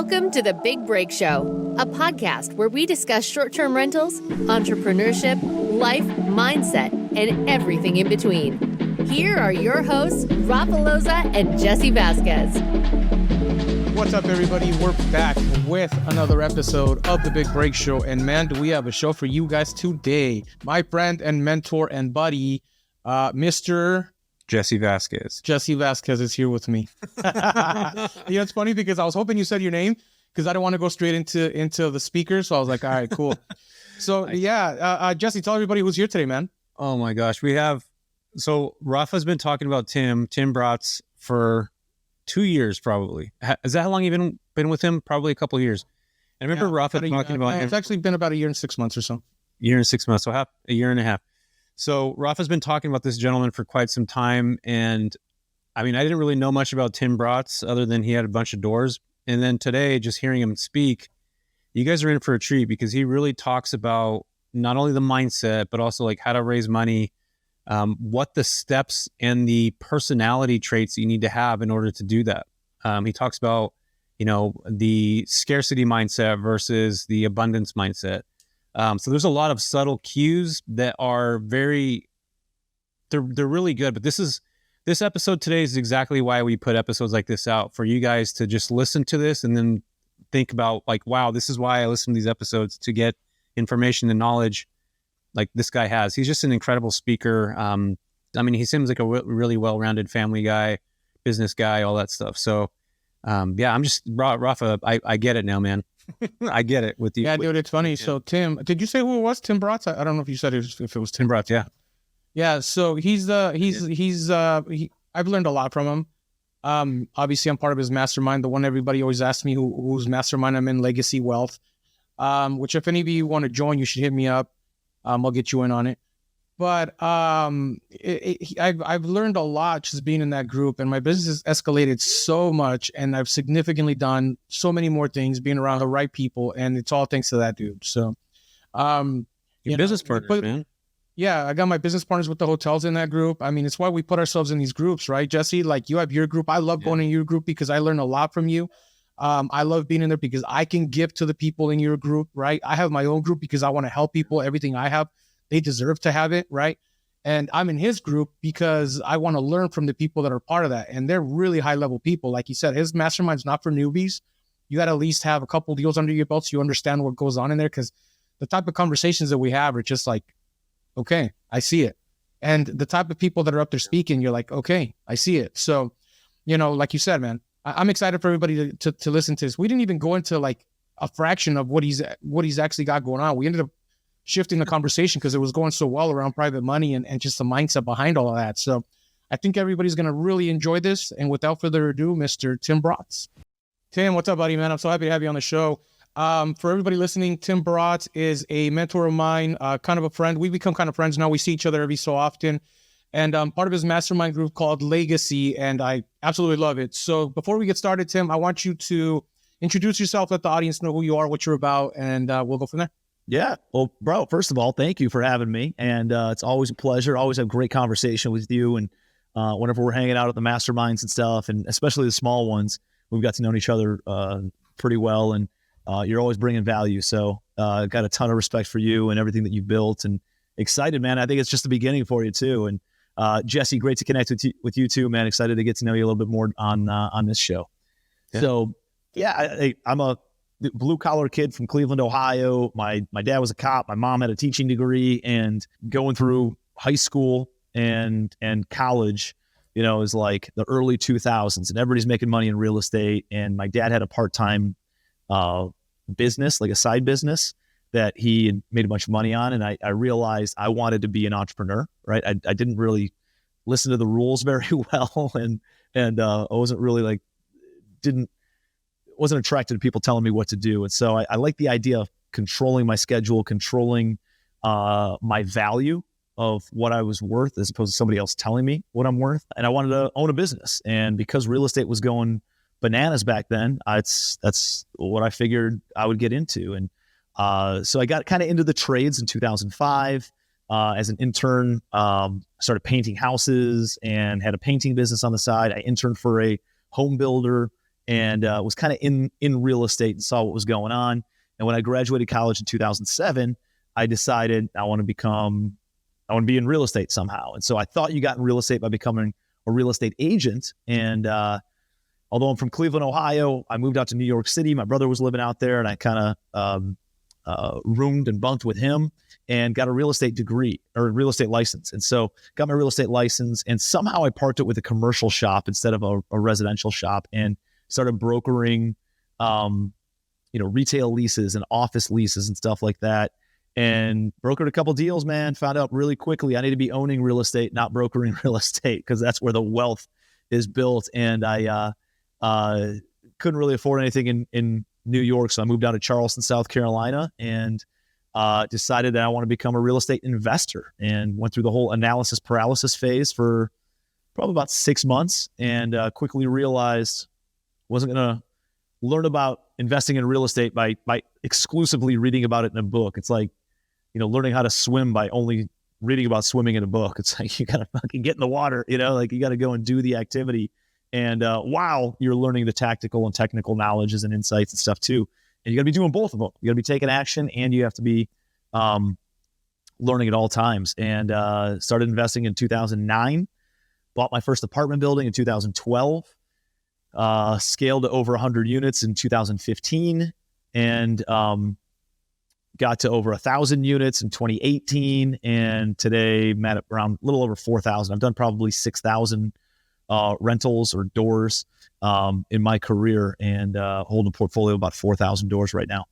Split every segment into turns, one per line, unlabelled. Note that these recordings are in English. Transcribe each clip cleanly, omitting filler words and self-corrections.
Welcome to The Big Break Show, a podcast where we discuss short-term rentals, entrepreneurship, life, mindset, and everything in between. Here are your hosts, Rafa Loza and Jesse Vasquez.
What's up, everybody? We're back with another episode of The Big Break Show. And man, do we have a show for you guys today. My friend and mentor and buddy, Mr.
Jesse Vasquez.
Jesse Vasquez is here with me. It's funny because I was hoping you said your name because I don't want to go straight into the speaker. So I was like, all right, cool. So Jesse, tell everybody who's here today, man.
Oh my gosh. So Rafa's been talking about Tim Bratz for 2 years, probably. Is that how long you've been with him? Probably a couple of years. I remember Rafa talking about him.
It's actually been about a year and 6 months or so.
Year and 6 months. So a year and a half. So Rafa's been talking about this gentleman for quite some time. And I mean, I didn't really know much about Tim Bratz other than he had a bunch of doors. And then today, just hearing him speak, you guys are in for a treat because he really talks about not only the mindset, but also like how to raise money, what the steps and the personality traits you need to have in order to do that. He talks about, the scarcity mindset versus the abundance mindset. So there's a lot of subtle cues that are they're really good. But this episode today is exactly why we put episodes like this out, for you guys to just listen to this and then think about like, wow, this is why I listen to these episodes, to get information and knowledge like this guy has. He's just an incredible speaker. He seems like a really well-rounded family guy, business guy, all that stuff. So I'm just Rafa. I get it now, man. I get it with you.
Yeah, dude, it's funny. Yeah. So Tim, did you say who it was? Tim Bratz? I don't know if you said if it was Tim Bratz.
Yeah.
Yeah. So I've learned a lot from him. Obviously I'm part of his mastermind. The one everybody always asks me whose mastermind I'm in, Legacy Wealth, which if any of you want to join, you should hit me up. I'll get you in on it. But I've learned a lot just being in that group, and my business has escalated so much, and I've significantly done so many more things being around the right people, and it's all thanks to that dude. So,
your business partners, man.
Yeah, I got my business partners with the hotels in that group. I mean, it's why we put ourselves in these groups, right, Jesse? Like you have your group. I love going in your group because I learn a lot from you. I love being in there because I can give to the people in your group, right? I have my own group because I want to help people. Everything I have, they deserve to have it, right? And I'm in his group because I want to learn from the people that are part of that. And they're really high-level people. Like you said, his mastermind's not for newbies. You got to at least have a couple deals under your belt so you understand what goes on in there, because the type of conversations that we have are just like, okay, I see it. And the type of people that are up there speaking, you're like, okay, I see it. So, like you said, man, I'm excited for everybody to listen to this. We didn't even go into like a fraction of what he's actually got going on. We ended up shifting the conversation because it was going so well around private money and just the mindset behind all of that. So I think everybody's going to really enjoy this. And without further ado, Mr. Tim Bratz. Tim, what's up, buddy, man? I'm so happy to have you on the show. For everybody listening, Tim Bratz is a mentor of mine, kind of a friend. We become kind of friends now. We see each other every so often. And I'm part of his mastermind group called Legacy, and I absolutely love it. So before we get started, Tim, I want you to introduce yourself, let the audience know who you are, what you're about, and we'll go from there.
Yeah. Well, bro, first of all, thank you for having me. And it's always a pleasure. Always have great conversation with you. And whenever we're hanging out at the masterminds and stuff, and especially the small ones, we've got to know each other pretty well. And you're always bringing value. So got a ton of respect for you and everything that you've built, and excited, man. I think it's just the beginning for you too. And Jesse, great to connect with you too, man. Excited to get to know you a little bit more on this show. Yeah. So I'm a blue collar kid from Cleveland, Ohio. My dad was a cop. My mom had a teaching degree, and going through high school and college, is like the early 2000s, and everybody's making money in real estate. And my dad had a part-time business, like a side business that he had made a bunch of money on. And I realized I wanted to be an entrepreneur, right? I didn't really listen to the rules very well. And I wasn't really wasn't attracted to people telling me what to do. And so I like the idea of controlling my schedule, controlling my value of what I was worth, as opposed to somebody else telling me what I'm worth. And I wanted to own a business. And because real estate was going bananas back then, that's what I figured I would get into. And so I got kind of into the trades in 2005. As an intern, started painting houses and had a painting business on the side. I interned for a home builder and was kind of in real estate and saw what was going on. And when I graduated college in 2007, I decided I want to be in real estate somehow. And so I thought you got in real estate by becoming a real estate agent. And although I'm from Cleveland, Ohio, I moved out to New York City. My brother was living out there, and I kind of roomed and bunked with him and got a real estate degree or real estate license. And so got my real estate license, and somehow I parked it with a commercial shop instead of a residential shop, and started brokering, retail leases and office leases and stuff like that. And brokered a couple deals, man. Found out really quickly I need to be owning real estate, not brokering real estate, because that's where the wealth is built. And I couldn't really afford anything in New York, so I moved down to Charleston, South Carolina, and decided that I want to become a real estate investor, and went through the whole analysis paralysis phase for probably about 6 months, and quickly realized wasn't going to learn about investing in real estate by exclusively reading about it in a book. It's like, learning how to swim by only reading about swimming in a book. It's like, you got to fucking get in the water, like you got to go and do the activity. And while you're learning the tactical and technical knowledges and insights and stuff too. And you got to be doing both of them. You got to be taking action, and you have to be learning at all times. And started investing in 2009, bought my first apartment building in 2012, scaled to over 100 units in 2015, and got to over 1,000 units in 2018. And today I'm at around a little over 4,000. I've done probably 6,000 rentals or doors in my career, and hold a portfolio of about 4,000 doors right now.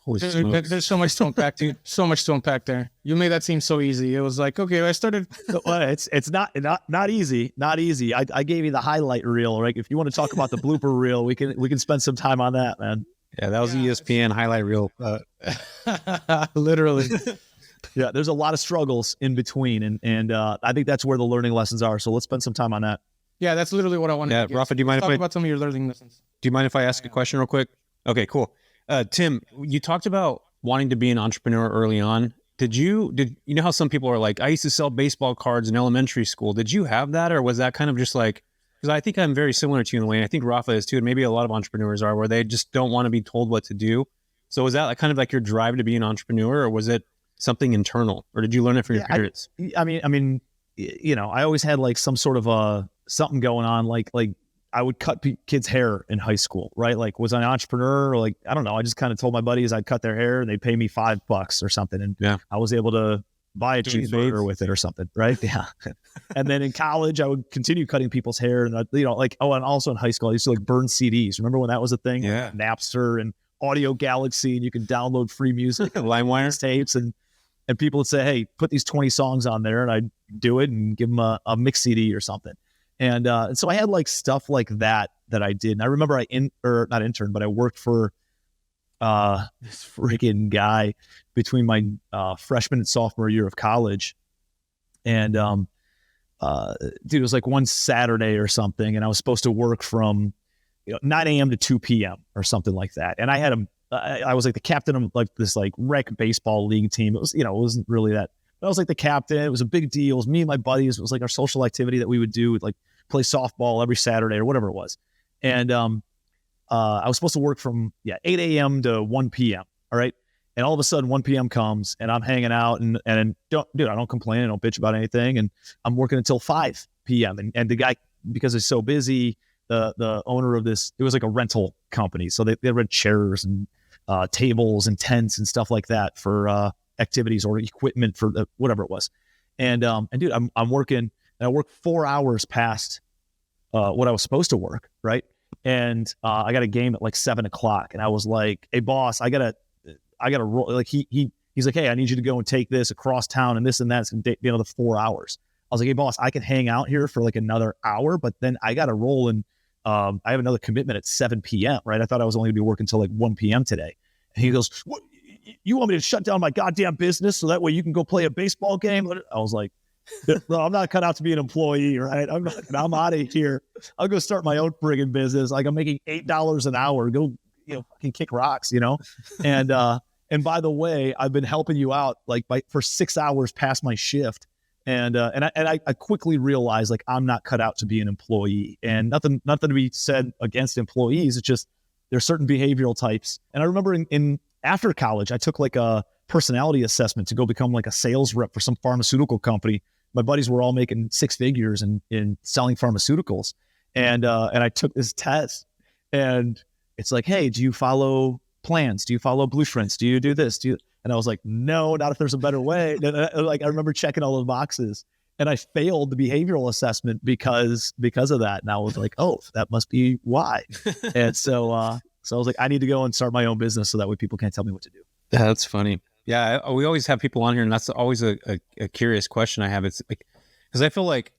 Holy smokes.
There's so much to unpack, dude. So much to unpack there. You made that seem so easy. It was like, okay, I started.
Well, it's not easy. Not easy. I gave you the highlight reel, right? If you want to talk about the blooper reel, we can spend some time on that, man.
Yeah, that was ESPN highlight reel.
Literally.
Yeah, there's a lot of struggles in between, and I think that's where the learning lessons are. So let's spend some time on that.
Yeah, that's literally what I wanted.
Yeah,
to
Rafa, do you mind
talk about some of your learning lessons?
Do you mind if I ask a question real quick? Okay, cool. Tim, you talked about wanting to be an entrepreneur early on. Did you know how some people are like, I used to sell baseball cards in elementary school. Did you have that, or was that kind of just like? Because I think I'm very similar to you in a way, and I think Rafa is too, and maybe a lot of entrepreneurs are, where they just don't want to be told what to do. So was that like kind of like your drive to be an entrepreneur, or was it something internal, or did you learn it from your parents?
I mean, I always had like some sort of something going on. Like I would cut kids' hair in high school, right? Like, was I an entrepreneur? Or like, I don't know. I just kind of told my buddies I'd cut their hair, and they'd pay me $5 or something, and I was able to buy a cheeseburger with it or something, right? Yeah. And then in college, I would continue cutting people's hair, and and also in high school, I used to like burn CDs. Remember when that was a thing?
Yeah.
Like Napster and Audio Galaxy, and you can download free music,
LimeWire
tapes, and people would say, "Hey, put these 20 songs on there," and I'd do it and give them a mix CD or something. And so I had like stuff like that I did. And I remember not interned, but I worked for this freaking guy between my freshman and sophomore year of college. And dude, it was like one Saturday or something, and I was supposed to work from 9 a.m. to 2 p.m. or something like that. And I had I was like the captain of like this like rec baseball league team. It was, it wasn't really that. But I was like the captain. It was a big deal. It was me and my buddies. It was like our social activity that we would do, like play softball every Saturday or whatever it was. And I was supposed to work from 8 a.m. to 1 p.m. All right. And all of a sudden 1 p.m. comes, and I'm hanging out, and I don't complain. I don't bitch about anything. And I'm working until 5 p.m. And the guy, because he's so busy, the owner of this, it was like a rental company. So they rent chairs and tables and tents and stuff like that for activities or equipment for whatever it was. And dude, I'm working, and I work 4 hours past what I was supposed to work, right? And I got a game at like 7:00, and I was like, "Hey boss, I gotta roll." Like he's like, "Hey, I need you to go and take this across town and this and that. It's gonna be another 4 hours." I was like, "Hey boss, I can hang out here for like another hour, but then I gotta roll, and I have another commitment at 7 p.m. Right? I thought I was only gonna be working until like 1 p.m. today." And he goes, "What? You want me to shut down my goddamn business so that way you can go play a baseball game?" I was like, "No, I'm not cut out to be an employee, right? I'm out of here. I'll go start my own friggin' business. Like, I'm making $8 an hour. Go, fucking kick rocks, And by the way, I've been helping you out like for 6 hours past my shift, I quickly realized like I'm not cut out to be an employee, and nothing to be said against employees. It's just there's certain behavioral types. And I remember in after college, I took like a personality assessment to go become like a sales rep for some pharmaceutical company. My buddies were all making six figures in selling pharmaceuticals, and I took this test, and it's like, hey, do you follow plans? Do you follow blueprints? Do you do this? And I was like, no, not if there's a better way. Like I remember checking all those boxes, and I failed the behavioral assessment because of that. And I was like, oh, that must be why. And so I was like, I need to go and start my own business so that way people can't tell me what to do.
That's funny. Yeah, we always have people on here, and that's always a curious question I have. It's like, because I feel like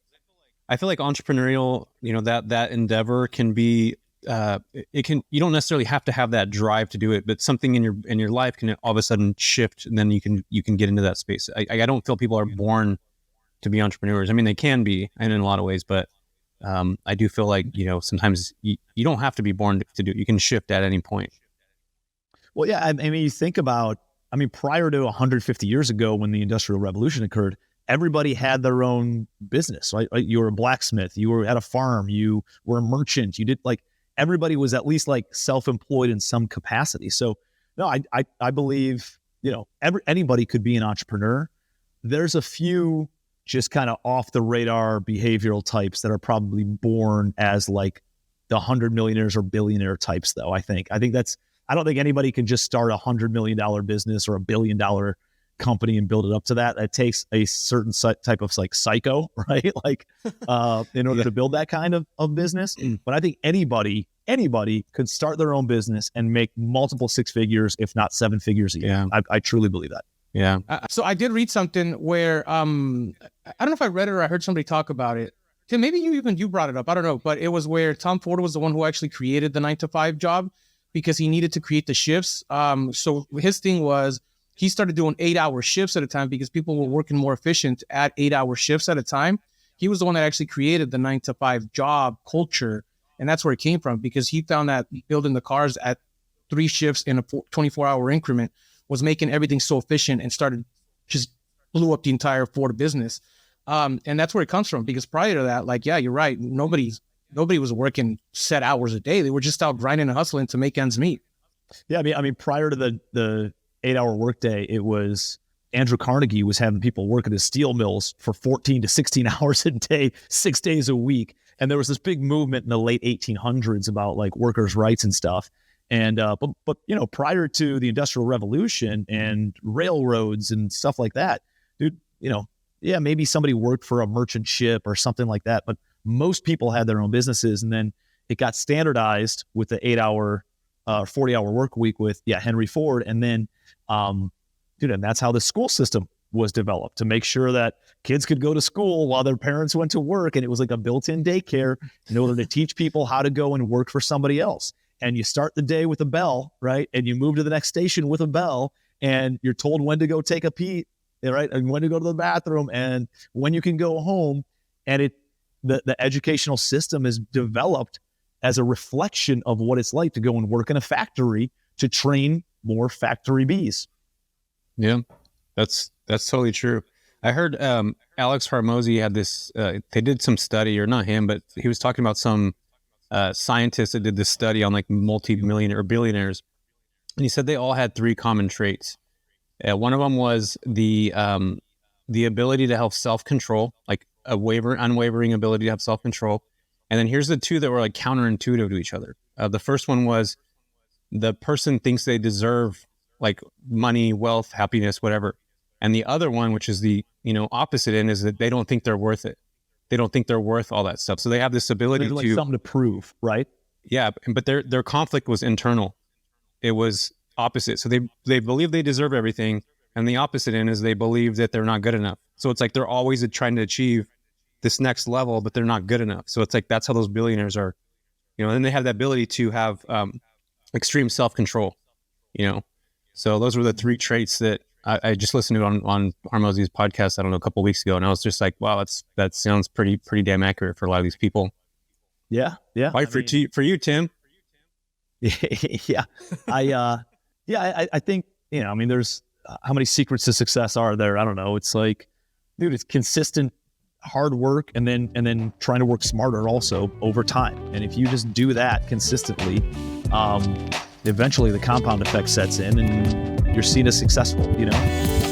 entrepreneurial, that endeavor can be, you don't necessarily have to have that drive to do it, but something in your life can all of a sudden shift, and then you can get into that space. I don't feel people are born to be entrepreneurs. I mean, they can be, and in a lot of ways, but I do feel like sometimes you don't have to be born to do it. You can shift at any point.
Well, yeah, I mean, you think about, prior to 150 years ago when the Industrial Revolution occurred, everybody had their own business, right? You were a blacksmith, had a farm, you were a merchant, you did like, everybody was at least like self-employed in some capacity. So no, I believe, anybody could be an entrepreneur. There's a few just kind of off the radar behavioral types that are probably born as like the 100 millionaires or billionaire types though. I don't think anybody can just start $100 million business or $1 billion company and build it up to that. It takes a certain type of like psycho, right? Like, in order to build that kind of business. But I think anybody could start their own business and make multiple six figures, if not seven figures a year.
Yeah.
I truly believe that.
Yeah.
So I did read something where, I don't know if I read it or I heard somebody talk about it. Tim, maybe you brought it up. I don't know, but it was where Tom Ford was the one who actually created the 9-to-5 job because he needed to create the shifts. So his thing was he started doing 8-hour shifts at a time because people were working more efficient at 8-hour shifts at a time. He was the one that actually created the 9-to-5 job culture. And that's where it came from, because he found that building the cars at 3 shifts in a 24-hour increment was making everything so efficient and just blew up the entire Ford business. And that's where it comes from, because prior to that, like, yeah, you're right. Nobody was working set hours a day. They were just out grinding and hustling to make ends meet.
Yeah. I mean, prior to the 8-hour workday, it was Andrew Carnegie was having people work at his steel mills for 14 to 16 hours a day, 6 days a week. And there was this big movement in the late 1800s about like workers' rights and stuff. And, but prior to the Industrial Revolution and railroads and stuff like that, dude, yeah, maybe somebody worked for a merchant ship or something like that, but most people had their own businesses. And then it got standardized with the 8-hour, 40-hour work week with, Henry Ford. And then, and that's how the school system was developed, to make sure that kids could go to school while their parents went to work. And it was like a built-in daycare in order to teach people how to go and work for somebody else. And you start the day with a bell, right? And you move to the next station with a bell, and you're told when to go take a pee, right? And when to go to the bathroom and when you can go home. And the educational system is developed as a reflection of what it's like to go and work in a factory to train more factory bees.
Yeah, that's totally true. I heard Alex Hormozi had this, they did some study, or not him, but he was talking about some scientists that did this study on like multi-millionaire or billionaires. And he said they all had 3 common traits. One of them was the ability to have self-control, like unwavering ability to have self-control. And then here's the 2 that were like counterintuitive to each other. The first one was the person thinks they deserve like money, wealth, happiness, whatever. And the other one, which is the opposite end, is that they don't think they're worth it. They don't think they're worth all that stuff. So they have this ability
like something to prove, right?
Yeah, but their conflict was internal. It was opposite. So they believe they deserve everything, and the opposite end is they believe that they're not good enough. So it's like they're always trying to achieve this next level, but they're not good enough. So it's like that's how those billionaires are, and they have the ability to have extreme self-control, So those were the 3 traits that I just listened to on Hormozi's podcast, I don't know, a couple of weeks ago. And I was just like, wow, that sounds pretty damn accurate for a lot of these people.
Yeah. Yeah.
Why for you, Tim?
Yeah. I think, there's how many secrets to success are there? I don't know. It's like, Dude, it's consistent hard work and then trying to work smarter also over time. And if you just do that consistently, eventually the compound effect sets in and you're seen as successful, you know?